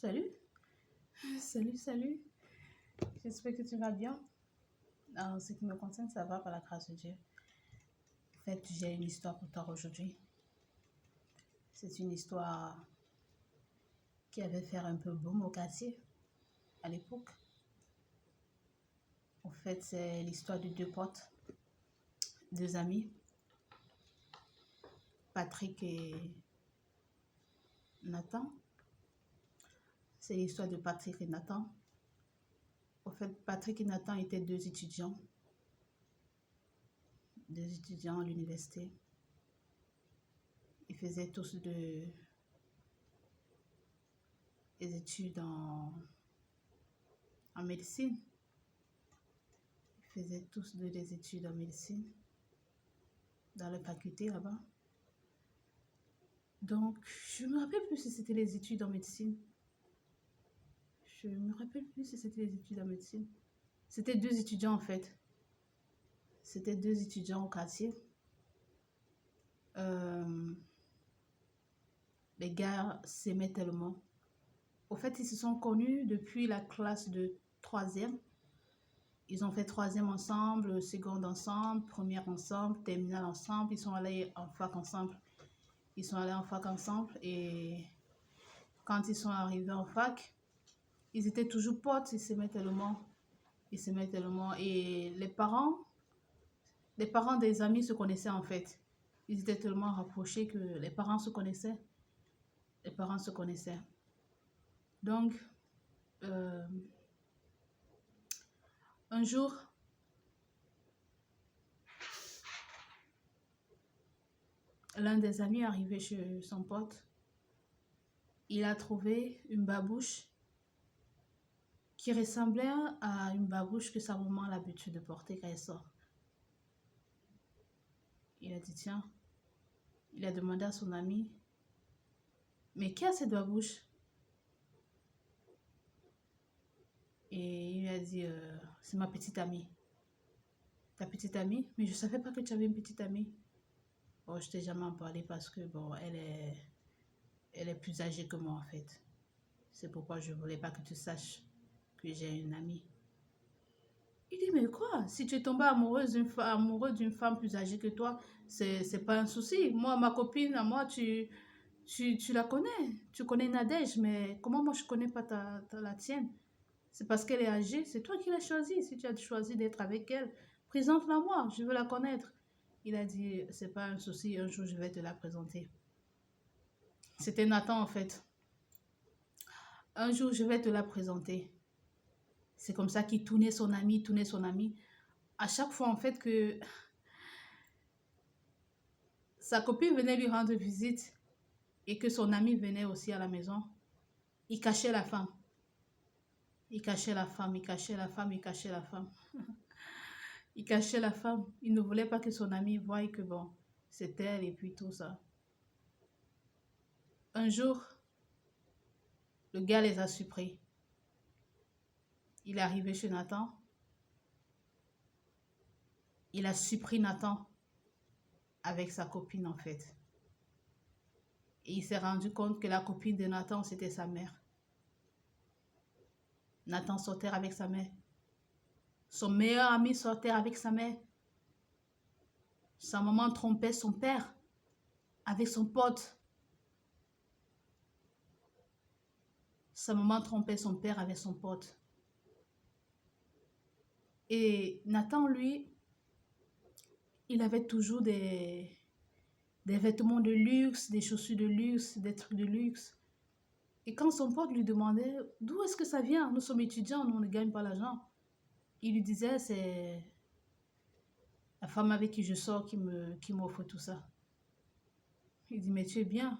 Salut, salut. J'espère que tu vas bien. En ce qui me concerne, ça va par la grâce de Dieu. En fait, j'ai une histoire pour toi aujourd'hui. C'est une histoire qui avait fait un peu boom au quartier à l'époque. En fait, c'est l'histoire de deux potes, deux amis, Patrick et Nathan. C'est l'histoire de Patrick et Nathan. En fait, Patrick et Nathan étaient deux étudiants à l'université. Ils faisaient tous des études en médecine. Ils faisaient tous des études en médecine dans la faculté là-bas. Donc, je me rappelle plus si c'était les études en médecine. Je me rappelle plus si c'était les études en médecine. C'était deux étudiants en fait. C'était deux étudiants au quartier. Les gars s'aimaient tellement. Au fait, ils se sont connus depuis la classe de troisième. Ils ont fait troisième ensemble, seconde ensemble, première ensemble, terminale ensemble. Ils sont allés en fac ensemble. Et quand ils sont arrivés en fac, ils étaient toujours potes, ils s'aimaient tellement. Et les parents des amis se connaissaient en fait. Ils étaient tellement rapprochés que les parents se connaissaient. Donc, un jour, l'un des amis est arrivé chez son pote. Il a trouvé une babouche qui ressemblait à une babouche que sa maman a l'habitude de porter quand elle sort. Il a dit, tiens, il a demandé à son ami, mais qui a cette babouche? Et il lui a dit, c'est ma petite amie. Ta petite amie? Mais je ne savais pas que tu avais une petite amie. Bon, je t'ai jamais en parlé parce que, bon, elle est plus âgée que moi en fait. C'est pourquoi je ne voulais pas que tu saches que j'ai une amie. Il dit, mais quoi? Si tu es tombé amoureux d'une femme plus âgée que toi, c'est pas un souci. Moi, ma copine, à moi, tu la connais. Tu connais Nadège, mais comment moi je connais pas la tienne? C'est parce qu'elle est âgée, c'est toi qui l'as choisie. Si tu as choisi d'être avec elle, présente-la moi, je veux la connaître. Il a dit, c'est pas un souci, un jour je vais te la présenter. C'était Nathan en fait. Un jour je vais te la présenter. C'est comme ça qu'il tournait son ami. À chaque fois en fait que sa copine venait lui rendre visite et que son ami venait aussi à la maison, il cachait la femme. Il cachait la femme. Il cachait la femme. Il ne voulait pas que son ami voie que bon, c'est elle et puis tout ça. Un jour, le gars les a surpris. Il est arrivé chez Nathan. Il a surpris Nathan avec sa copine en fait. Et il s'est rendu compte que la copine de Nathan, c'était sa mère. Nathan sortait avec sa mère. Son meilleur ami sortait avec sa mère. Sa maman trompait son père avec son pote. Et Nathan, lui, il avait toujours des vêtements de luxe, des chaussures de luxe, des trucs de luxe. Et quand son pote lui demandait d'où est-ce que ça vient, nous sommes étudiants, nous on ne gagne pas l'argent, il lui disait c'est la femme avec qui je sors qui m'offre tout ça. Il dit mais tu es bien.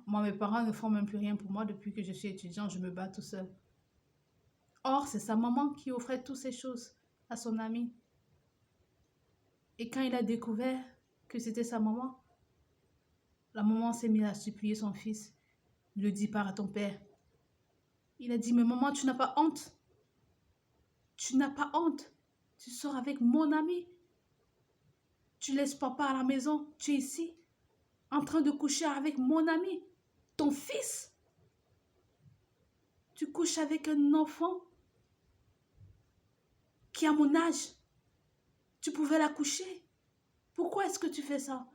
Moi mes parents ne font même plus rien pour moi depuis que je suis étudiant, je me bats tout seul. Or c'est sa maman qui offrait toutes ces choses à son ami. Et quand il a découvert que c'était sa maman, la maman s'est mise à supplier son fils. Ne le dis pas à ton père. Il a dit, mais maman, tu n'as pas honte. Tu n'as pas honte. Tu sors avec mon ami. Tu laisses papa à la maison. Tu es ici, en train de coucher avec mon ami. ton fils. Tu couches avec un enfant qui a mon âge. Tu pouvais l'accoucher. Pourquoi est-ce que tu fais ça?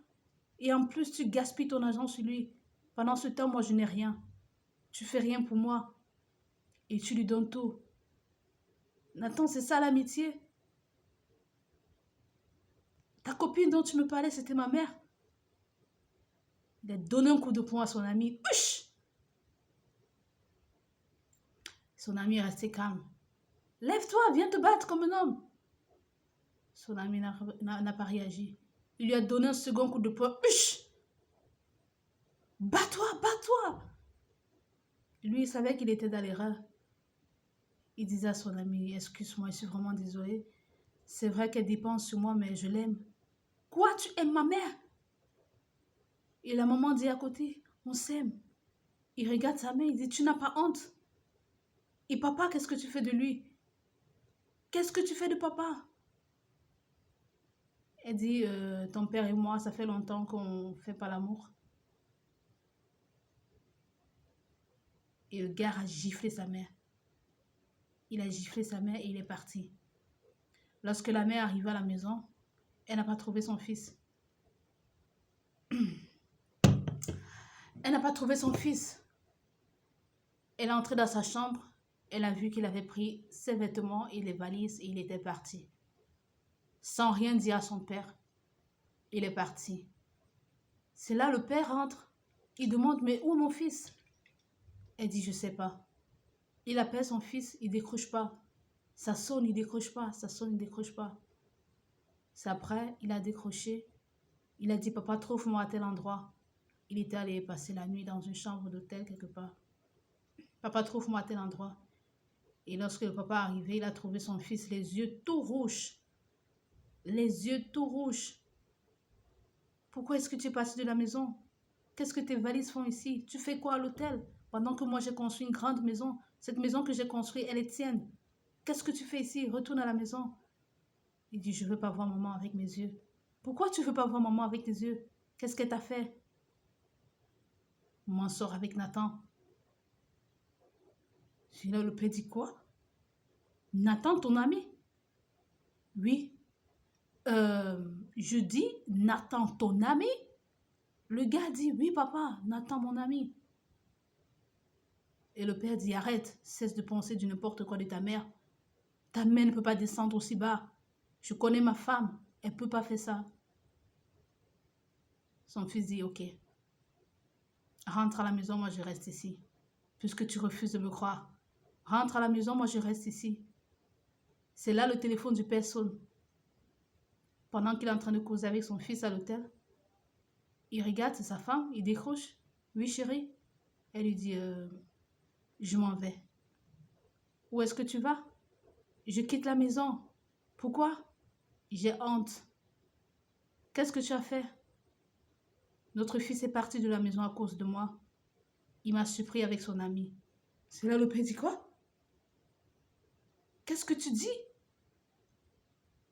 Et en plus, tu gaspilles ton argent sur lui. Pendant ce temps, moi, je n'ai rien. Tu fais rien pour moi. Et tu lui donnes tout. Nathan, c'est ça l'amitié? Ta copine dont tu me parlais, c'était ma mère. Il a donné un coup de poing à son ami. Huch! Son ami est resté calme. Lève-toi, viens te battre comme un homme. Son ami n'a pas réagi. Il lui a donné un second coup de poing. Huch! Bats-toi, bats-toi! Lui, il savait qu'il était dans l'erreur. Il disait à son ami, excuse-moi, je suis vraiment désolée. C'est vrai qu'elle dépense sur moi, mais je l'aime. Quoi, tu aimes ma mère? Et la maman dit à côté, on s'aime. Il regarde sa mère, il dit, tu n'as pas honte. Et papa, qu'est-ce que tu fais de lui? Qu'est-ce que tu fais de papa? Elle dit, ton père et moi, ça fait longtemps qu'on ne fait pas l'amour. Et le gars a giflé sa mère. Il a giflé sa mère et il est parti. Lorsque la mère arrive à la maison, elle n'a pas trouvé son fils. Elle n'a pas trouvé son fils. Elle est entrée dans sa chambre. Elle a vu qu'il avait pris ses vêtements et les valises et il était parti. Sans rien dire à son père, il est parti. C'est là le père rentre. Il demande, mais où est mon fils? Elle dit, je ne sais pas. Il appelle son fils, il ne décroche pas. Ça sonne, il ne décroche pas. Ça sonne, il ne décroche pas. C'est après, il a décroché. Il a dit, papa, trouve-moi à tel endroit. Il était allé passer la nuit dans une chambre d'hôtel quelque part. Papa, trouve-moi à tel endroit. Et lorsque le papa est arrivé, il a trouvé son fils, les yeux tout rouges. Les yeux tout rouges. Pourquoi est-ce que tu es parti de la maison? Qu'est-ce que tes valises font ici? Tu fais quoi à l'hôtel? Pendant que moi j'ai construit une grande maison. Cette maison que j'ai construite, elle est tienne. Qu'est-ce que tu fais ici? Retourne à la maison. Il dit, je ne veux pas voir maman avec mes yeux. Pourquoi tu ne veux pas voir maman avec tes yeux? Qu'est-ce qu'elle t'a fait? Maman sort avec Nathan. Là, le père dit quoi? Nathan, ton ami? Oui. Je dis, Nathan, ton ami? Le gars dit, oui papa, Nathan, mon ami. Et le père dit, arrête, cesse de penser du n'importe quoi de ta mère. Ta mère ne peut pas descendre aussi bas. Je connais ma femme, elle ne peut pas faire ça. Son fils dit, ok, rentre à la maison, moi je reste ici. Puisque tu refuses de me croire. Rentre à la maison, moi je reste ici. C'est là le téléphone du père sonne. Pendant qu'il est en train de causer avec son fils à l'hôtel, il regarde, c'est sa femme, il décroche. Oui chérie. Elle lui dit, je m'en vais. Où est-ce que tu vas? Je quitte la maison. Pourquoi? J'ai honte. Qu'est-ce que tu as fait? Notre fils est parti de la maison à cause de moi. Il m'a surpris avec son ami. C'est là le père dit quoi? Qu'est-ce que tu dis?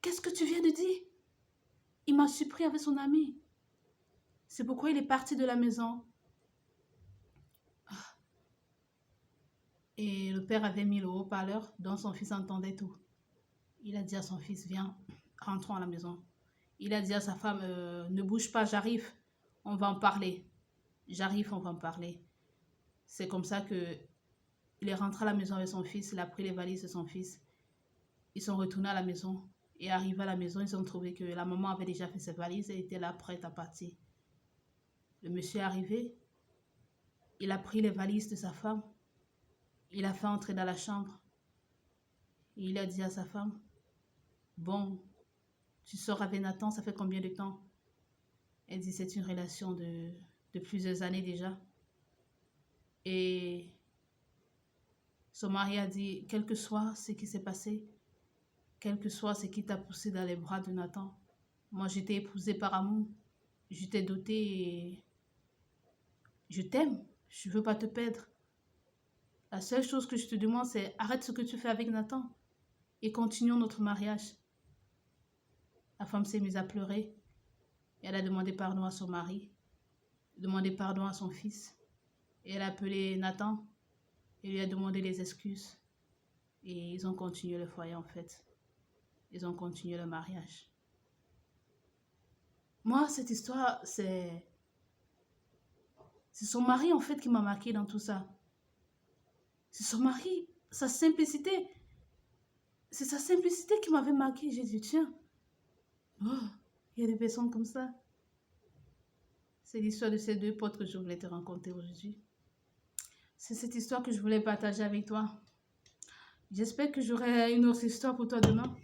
Qu'est-ce que tu viens de dire? Il m'a surpris avec son ami. C'est pourquoi il est parti de la maison. Et le père avait mis le haut-parleur dont son fils entendait tout. Il a dit à son fils, viens, rentrons à la maison. Il a dit à sa femme, ne bouge pas, j'arrive, on va en parler. J'arrive, on va en parler. C'est comme ça que il est rentré à la maison avec son fils, il a pris les valises de son fils. Ils sont retournés à la maison. Et arrivés à la maison, ils ont trouvé que la maman avait déjà fait ses valises et était là prête à partir. Le monsieur est arrivé, il a pris les valises de sa femme, il a fait entrer dans la chambre. Et il a dit à sa femme, bon, tu sors avec Nathan, ça fait combien de temps? Elle dit, c'est une relation de plusieurs années déjà. Et son mari a dit, quel que soit ce qui s'est passé, quel que soit ce qui t'a poussé dans les bras de Nathan, moi je t'ai épousée par amour, je t'ai dotée et je t'aime, je ne veux pas te perdre. La seule chose que je te demande, c'est arrête ce que tu fais avec Nathan et continuons notre mariage. La femme s'est mise à pleurer. Elle a demandé pardon à son mari, demandé pardon à son fils. Et elle a appelé Nathan et lui a demandé des excuses. Et ils ont continué le foyer en fait. Ils ont continué le mariage. Moi, cette histoire, c'est son mari en fait qui m'a marqué dans tout ça. C'est son mari, sa simplicité. C'est sa simplicité qui m'avait marqué. J'ai dit, tiens, oh, il y a des personnes comme ça. C'est l'histoire de ces deux potes que je voulais te raconter aujourd'hui. C'est cette histoire que je voulais partager avec toi. J'espère que j'aurai une autre histoire pour toi demain.